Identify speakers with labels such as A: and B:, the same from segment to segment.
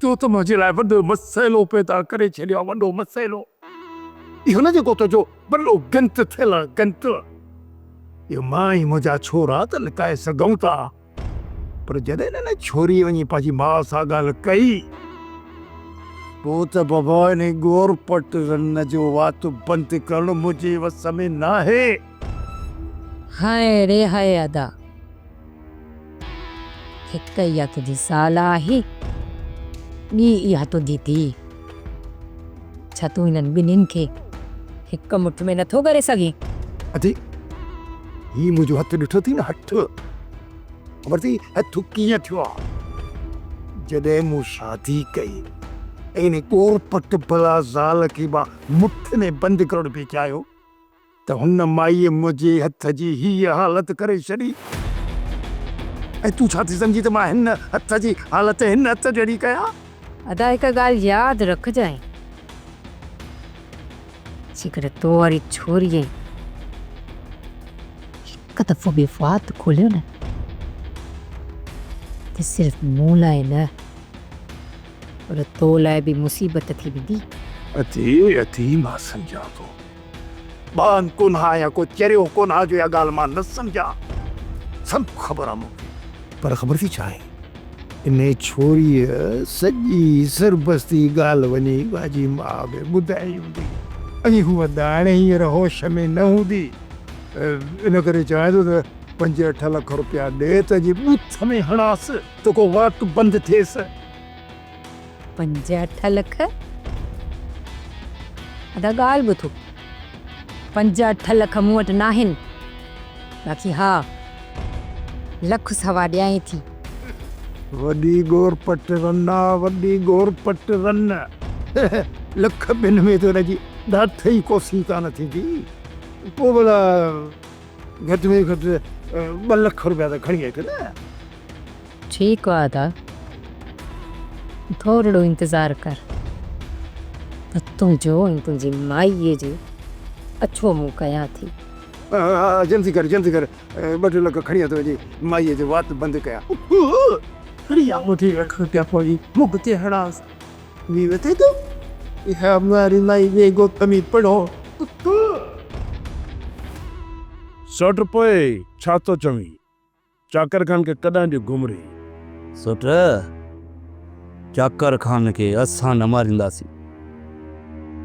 A: तो मुंहिंजे लाइ वॾो मसइलो पैदा करे छॾियो आहे, वॾो मसइलो। इहो न जेको तुंहिंजो वॾो गंत थियल गंत, इहो मां ई मुंहिंजा छोरा त लिकाए सघूं था, पर जॾहिं न छोरी वञी पंहिंजी माउ सां ॻाल्हि कई, पोइ त बाबा इन गोर पट रन जो वात बंदि करणु मुंहिंजे वस में न आहे।
B: हाय रे हाय अदा, हिक इहा तुंहिंजी साल आहे, ॿी इहा तुंहिंजी धीउ। छा तूं हिननि ॿिन्हिनि खे हिक मुठ में नथो करे सघीं?
A: अजी ही मुंहिंजो हथु ॾिठो थी न, हथु ख़बर थी हथु कीअं थियो आहे? जॾहिं मूं शादी कई ऐं इन गोर पट भला ज़ाल खे मां मुठ में बंदि करणु पई चाहियो, त हुन माईअ मुंहिंजे हथ जी हीअ हालत करे छॾी। ऐं तूं छा थी सम्झी त मां हिन हथ जी हालत हिन हथ जहिड़ी कयां?
B: अदा हिक ॻाल्हि यादि रखजांइ, जेकर तो वारी छोरीअ हिकु दफ़ो बि वात खोलियो न, त सिर्फ़ मूं लाइ न, पर तो लाइ बि मुसीबत थी वेंदी।
A: अती मां सम्झां थो, बान कोन हा या को चरियो कोन हा जो इहा ॻाल्हि मां न सम्झां, सभु ख़बर आहे मूंखे। पर ख़बर थी छा आहे, इन छोरीअ सॼी सरबस्ती ॻाल्हि वञी पंहिंजी माउ खे ॿुधाई हूंदी, ऐं हूअ दाणे हींअर होश में न हूंदी। इन करे चाहियां थो त 5-8 लख रुपया ॾे त जी बूथ में हणासि त को वात बंदि थिएसि।
B: 5-8 लख? अदा ॻाल्हि ॿुधो, 5-8 लख मूं वटि न आहिनि, बाक़ी हा लख सवा ॾियां थी।
A: वॾी गोर पट रन आहे, वॾी गोर पट रन। लख ॿिनि में तो हुनजी दाथ ई कोसी कान थींदी, पोइ भला घटि में घटि 2 लख रुपया त खणी अच न।
B: ठीकु आहे अदा, थोरो इंतज़ारु कर, त तुंहिंजो ऐं तुंहिंजी माईअ जो अछो मुंहुं कयां थी।
A: जल्दी कर 2 लख खणी अचो, वञी माईअ जो वात बंदि कयां। खणी आ 2 लख रुपया पोइ मुख ते हणास, वी वठे तो इहा हमारी माई वे गोतमी पढ़ो।
C: सौट पोइ छा थो चवीं? चाकर खान खे कॾहिं ॾियो घुमरी?
D: सुट चाकर खान खे असां न मारींदासीं,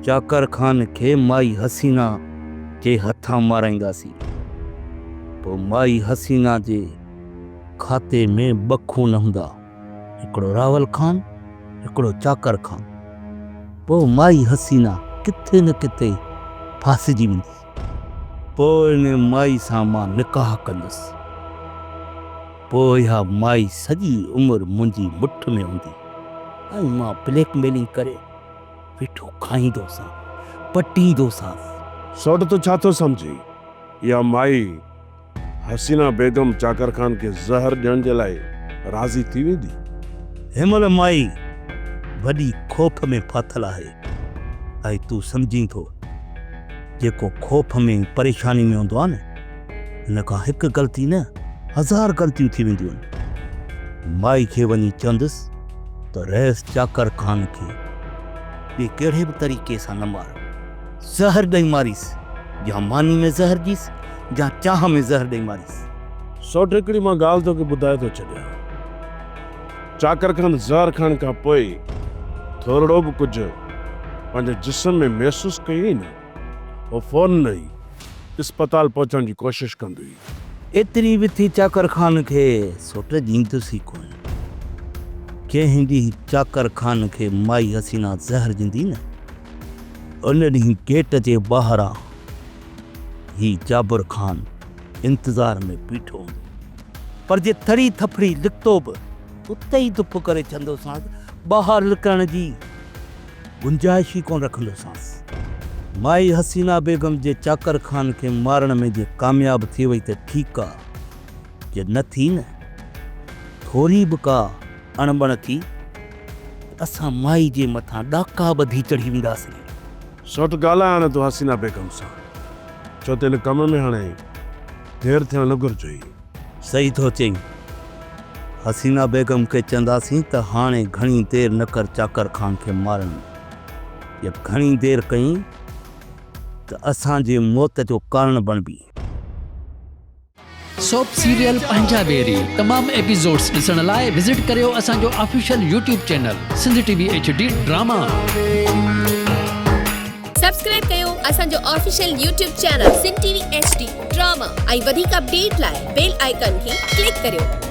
D: चाकर खान खे माई हसीना जे हथां माराईंदासीं। पोइ माई हसीना जे खाते में 2 खून हूंदा, हिकिड़ो रावल खान, हिकिड़ो चाकर खान। पोइ माई हसीना किथे न किथे फासिजी वेंदी, पोइ इन माई सां मां निकाह कंदुसि, पोइ इहा माई सॼी उमिरि मुंहिंजी मुठ में हूंदी, ऐं मां ब्लैकमेलिंग करे वेठो खाईंदोसां, पटींदोसां।
C: सौट तो छा थो सम्झी? इहा माई हसीना बेगम चाकर खान खे ज़हर ॾियण जे लाइ राज़ी थी वेंदी?
D: हिनमहिल माई वॾी खौफ़ में फाथल आहे, ऐं तूं सम्झी थो जेको खौफ़ में परेशानी में हूंदो आहे न, हिन खां हिकु ग़लती न 1000 ग़लतियूं थी वेंदियूं आहिनि। माई खे वञी चवंदुसि त रईस चाकर खान खे ॿिए कहिड़े बि तरीक़े सां न मार, ज़हर ॾेई मारीसि, या मानी में ज़हर ॾीसि, या चाह में ज़हर ॾेई मारीसि।
C: सौट हिकिड़ी मां ॻाल्हि तोखे ॿुधाए थो छॾियां, चाकर खान ज़हर खान खां पोइ थोरो बि कुझु पंहिंजे जिस्म में महसूसु कई न, उहो फ़ौरन ई अस्पताल पहुचण जी कोशिशि कंदी।
D: एतिरी बि थी चाकर खान खे सुट ॾींदुसि ई कोन। कंहिं ॾींहुं चाकर खान खे माई हसीना ज़हर ॾींदी न, उन ॾींहुं गेट जे ॿाहिरां ही जाबिर खान इंतज़ार में बीठो हूंदो, पर जे थड़ी थफड़ी लिखतो बि उते ई धुप करे चवंदोसांसि, ॿाहिरि निकिरण जी गुंजाइश ई कोन रखंदोसांसि। माई हसीना बेगम जे चाकर खान खे मारण में जे कामयाब थी वई त ठीकु आहे, जे न थी न, थोरी बि का अणबण थी, असां माई जे मथां ॾाका ॿधी चढ़ी वेंदासीं।
C: सौट ॻाल्हाए हाणे तूं हसीना बेगम सां, छो त हिन कम में हाणे देरि थियणु न घुरिजे।
D: सही थो चई, हसीना बेगम खे चवंदासीं त हाणे घणी देर न कर चाकर खान खे मारण, या घणी देर कई त असांजे मौत जो कारण बणबी।
E: सोप सीरियल पंजाबेरी तमाम एपिसोड्स ॾिसण लाइ विज़िट करियो असांजो official YouTube channel Sindh TV HD drama.
F: Subscribe कयो असांजो official YouTube channel Sindh TV HD drama ऐं वधीक अपडेट लाइ बेल आइकन खे क्लिक करियो।